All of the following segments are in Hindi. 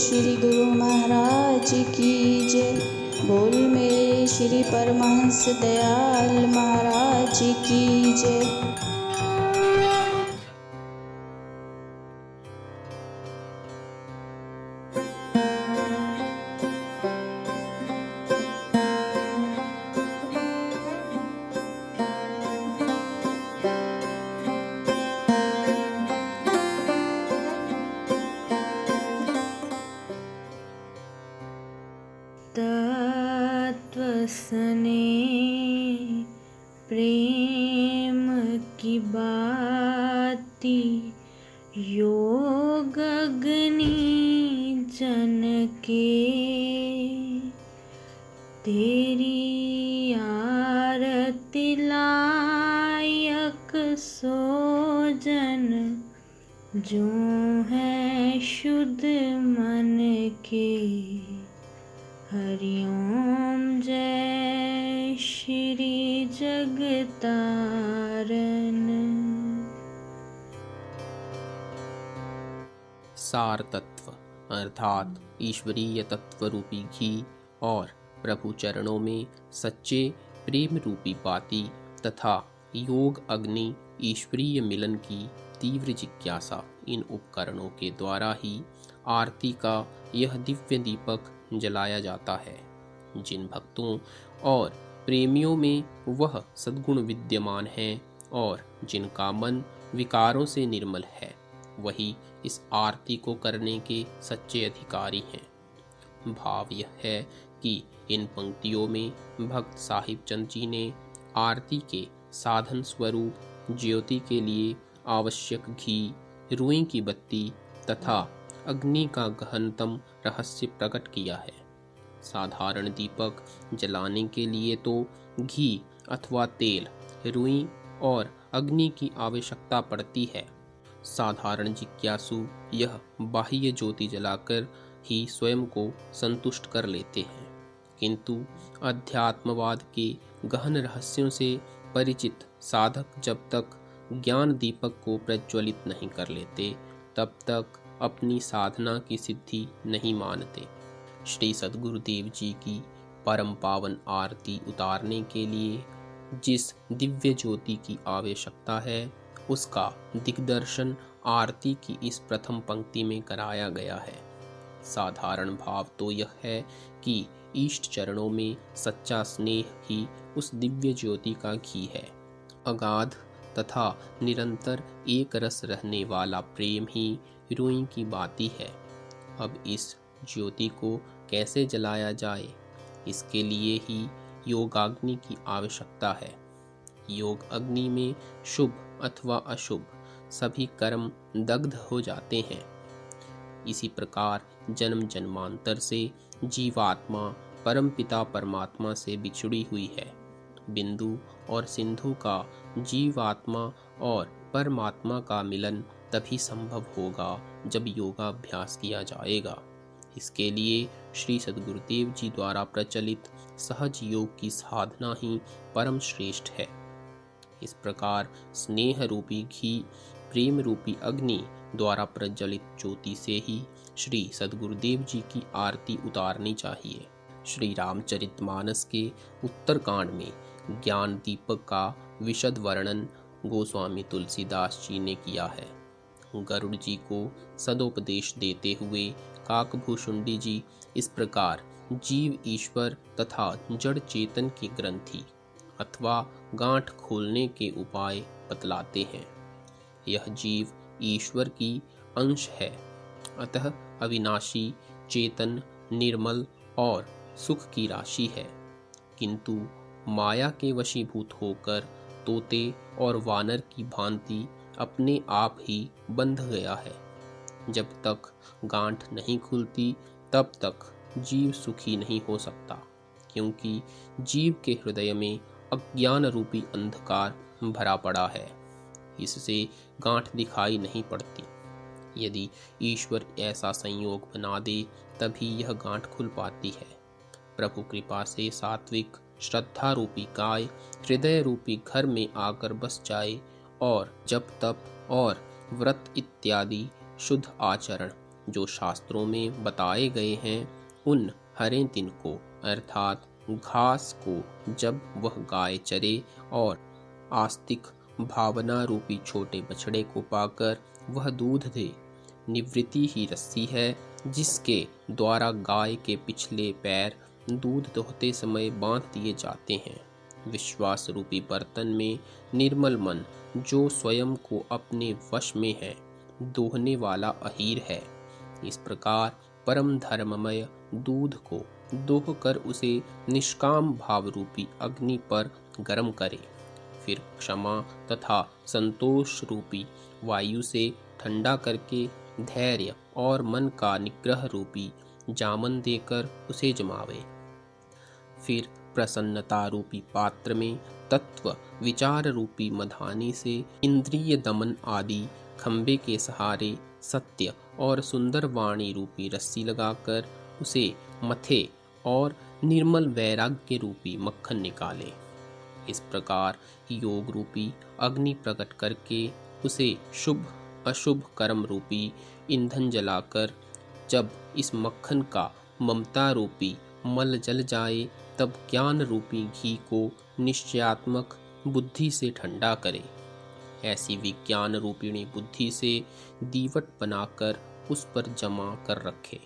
श्री गुरु महाराज की जय। बोल मेरे श्री परमहंस दयाल महाराज की जय। तत्वसने प्रेम की बाती, योग अग्नि जन के, तेरी आरती लायक सो जन, जो है शुद्ध मन के। हरि ओम जय श्री जगतारण। सार तत्व अर्थात ईश्वरीय तत्व रूपी घी और प्रभु चरणों में सच्चे प्रेम रूपी बाती तथा योग अग्नि ईश्वरीय मिलन की तीव्र जिज्ञासा, इन उपकरणों के द्वारा ही आरती का यह दिव्य दीपक जलाया जाता है। जिन भक्तों और प्रेमियों में वह सद्गुण विद्यमान है और जिनका मन विकारों से निर्मल है, वही इस आरती को करने के सच्चे अधिकारी हैं। भाव यह है कि इन पंक्तियों में भक्त साहिब चंद जी ने आरती के साधन स्वरूप ज्योति के लिए आवश्यक घी, रुई की बत्ती तथा अग्नि का गहनतम रहस्य प्रकट किया है। साधारण दीपक जलाने के लिए तो घी अथवा तेल, रुई और अग्नि की आवश्यकता पड़ती है। साधारण जिज्ञासु यह बाह्य ज्योति जलाकर ही स्वयं को संतुष्ट कर लेते हैं, किंतु अध्यात्मवाद के गहन रहस्यों से परिचित साधक जब तक ज्ञान दीपक को प्रज्वलित नहीं कर लेते, तब तक अपनी साधना की सिद्धि नहीं मानते। श्री सद्गुरुदेव जी की परम पावन आरती उतारने के लिए जिस दिव्य ज्योति की आवश्यकता है, उसका दिग्दर्शन आरती की इस प्रथम पंक्ति में कराया गया है। साधारण भाव तो यह है कि इष्ट चरणों में सच्चा स्नेह ही उस दिव्य ज्योति का घी है। अगाध तथा निरंतर एक रस रहने वाला प्रेम ही रुई की बाती है। अब इस ज्योति को कैसे जलाया जाए, इसके लिए ही योगाग्नि की आवश्यकता है। योग अग्नि में शुभ अथवा अशुभ सभी कर्म दग्ध हो जाते हैं। इसी प्रकार जन्म जन्मांतर से जीवात्मा परमपिता परमात्मा से बिछुड़ी हुई है। बिंदु और सिंधु का जीवात्मा और परमात्मा का मिलन तभी संभव होगा जब योगाभ्यास किया जाएगा। इसके लिए श्री सद्गुरुदेव जी द्वारा प्रचलित सहज योग की साधना ही परम श्रेष्ठ है। इस प्रकार स्नेह रूपी घी, प्रेम रूपी अग्नि द्वारा प्रज्वलित ज्योति से ही श्री सद्गुरुदेव जी की आरती उतारनी चाहिए। श्री रामचरितमानस के उत्तरकांड में ज्ञान दीपक का विशद वर्णन गोस्वामी तुलसीदास जी ने किया है। गरुड़ जी को सदोपदेश देते हुए काकभूषुंडी जी इस प्रकार जीव ईश्वर तथा जड़ चेतन की ग्रंथि अथवा गांठ खोलने के उपाय बतलाते हैं। यह जीव ईश्वर की अंश है, अतः अविनाशी, चेतन, निर्मल और सुख की राशि है, किंतु माया के वशीभूत होकर तोते और वानर की भांति अपने आप ही बंध गया है। जब तक गांठ नहीं खुलती तब तक जीव सुखी नहीं हो सकता, क्योंकि जीव के हृदय में अज्ञान रूपी अंधकार भरा पड़ा है। इससे गांठ दिखाई नहीं पड़ती। यदि ईश्वर ऐसा संयोग बना दे तभी यह गांठ खुल पाती है। प्रभु कृपा से सात्विक श्रद्धा रूपी गाय हृदय रूपी घर में आकर बस जाए और जप तप और व्रत इत्यादि शुद्ध आचरण जो शास्त्रों में बताए गए हैं, उन हरे दिन को अर्थात घास को जब वह गाय चरे और आस्तिक भावना रूपी छोटे बछड़े को पाकर वह दूध दे, निवृत्ति ही रस्सी है जिसके द्वारा गाय के पिछले पैर दूध दोहते समय बांध दिए जाते हैं। विश्वास रूपी बर्तन में निर्मल मन जो स्वयं को अपने वश में है, दोहने वाला अहीर है। इस प्रकार परम धर्ममय दूध को दोह कर उसे निष्काम भाव रूपी अग्नि पर गर्म करे, फिर क्षमा तथा संतोष रूपी वायु से ठंडा करके धैर्य और मन का निग्रह रूपी जामन देकर उसे जमावे। फिर प्रसन्नता रूपी पात्र में तत्व विचार रूपी मधानी से इंद्रिय दमन आदि खंबे के सहारे सत्य और सुंदर वाणी रूपी रस्सी लगाकर उसे मथे और निर्मल वैराग्य रूपी मक्खन निकाले। इस प्रकार योग रूपी अग्नि प्रकट करके उसे शुभ अशुभ कर्म रूपी ईंधन जलाकर जब इस मक्खन का ममता रूपी मल जल जाए, तब ज्ञान रूपी घी को निश्चयात्मक बुद्धि से ठंडा करे। ऐसी विज्ञान रूपिणी बुद्धि से दीवट बनाकर उस पर जमा कर रखे।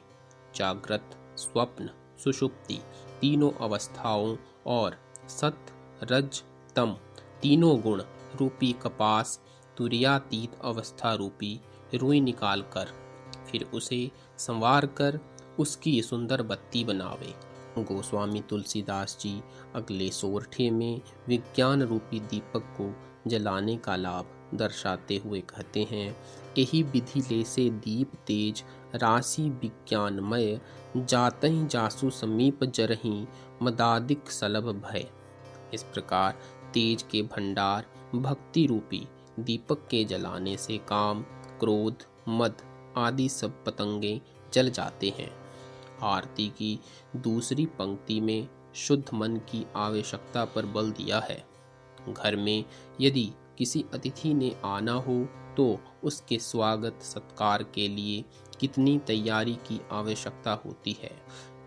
जागृत, स्वप्न, सुषुप्ति तीनों अवस्थाओं और सत रज तम तीनों गुण रूपी कपास तुर्यातीत अवस्था रूपी रुई निकालकर फिर उसे संवार कर उसकी सुंदर बत्ती बनावे। गोस्वामी तुलसीदास जी अगले सोरठे में विज्ञान रूपी दीपक को जलाने का लाभ दर्शाते हुए कहते हैं, यही विधि ले से दीप तेज राशि विज्ञानमय, जातहि जासु समीप जरहि मदादिक सलभ भय। इस प्रकार तेज के भंडार भक्ति रूपी दीपक के जलाने से काम, क्रोध, मद आदि सब पतंगे जल जाते हैं। आरती की दूसरी पंक्ति में शुद्ध मन की आवश्यकता पर बल दिया है। घर में यदि किसी अतिथि ने आना हो तो उसके स्वागत सत्कार के लिए कितनी तैयारी की आवश्यकता होती है।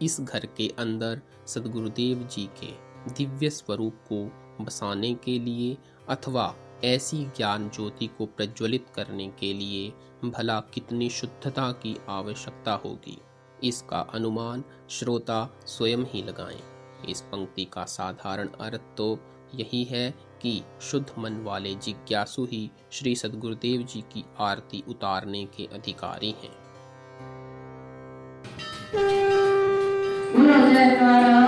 इस घर के अंदर सद्गुरुदेव जी के दिव्य स्वरूप को बसाने के लिए अथवा ऐसी ज्ञान ज्योति को प्रज्वलित करने के लिए भला कितनी शुद्धता की आवश्यकता होगी, इसका अनुमान श्रोता स्वयं ही लगाएं। इस पंक्ति का साधारण अर्थ तो यही है कि शुद्ध मन वाले जिज्ञासु ही श्री सद्गुरुदेव जी की आरती उतारने के अधिकारी हैं। जयकारा